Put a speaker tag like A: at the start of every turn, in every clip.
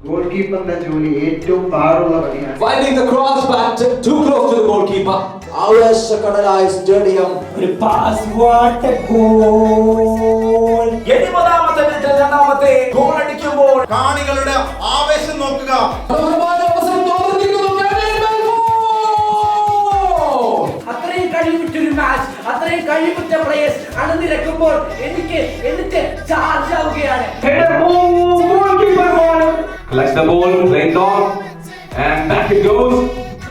A: ഗോൾകീപ്പറിന്റെ ജോലി ഏറ്റവും പാടുള്ള പണിയാണ്.
B: Finding the crossbar too close to the goalkeeper.
C: ആവേശകടലായ സ്റ്റേഡിയം
D: ഒരു പാസ് വാട്ട് എ ഗോൾ.
B: 70ാമത്തെ മിനിറ്റിൽ രണ്ടാമത്തെ ഗോൾ അടിക്കുമ്പോൾ
E: കാണികളുടെ ആവേശം നോക്കുക.
D: അത്രയും കഴിവുറ്റൊരു മാച്ച്, അത്രയും കഴിവുറ്റ പ്ലേയേഴ്സ് അണിനിരക്കുമ്പോൾ എനിക്ക് ചാർജ് ആവുകയാണ്.
F: Collects the ball, played on, and back it goes.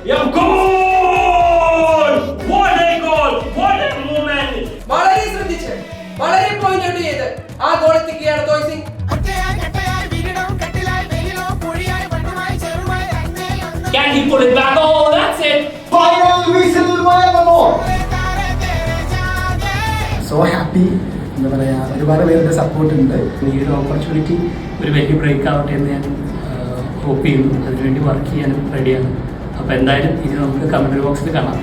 F: Yeah, goal! What a goal! What a moment!
G: വളരെ ശ്രദ്ധിച്ച് വളരെ പോയിന്റ് ഔട്ട് ചെയ്ത് ആ ഗോൾ എത്തിക്കുകയാണ് Thoi Singh.
F: Can he put it back? Oh, that's it!
C: Final whistle മുഴങ്ങുന്നു.
H: So happy. എന്താ പറയുക, ഒരുപാട് പേരുടെ സപ്പോർട്ട് ഉണ്ട്. ഈ ഒരു ഓപ്പർച്യൂണിറ്റി ഒരു വലിയ ബ്രേക്ക് ആവട്ടെ എന്ന് ഞാൻ ഹോപ്പ് ചെയ്യുന്നു. അതിനുവേണ്ടി വർക്ക് ചെയ്യാനും റെഡിയാണ്. അപ്പോൾ എന്തായാലും ഇത് നമുക്ക് കമൻറ്റ് ബോക്സിൽ കാണാം.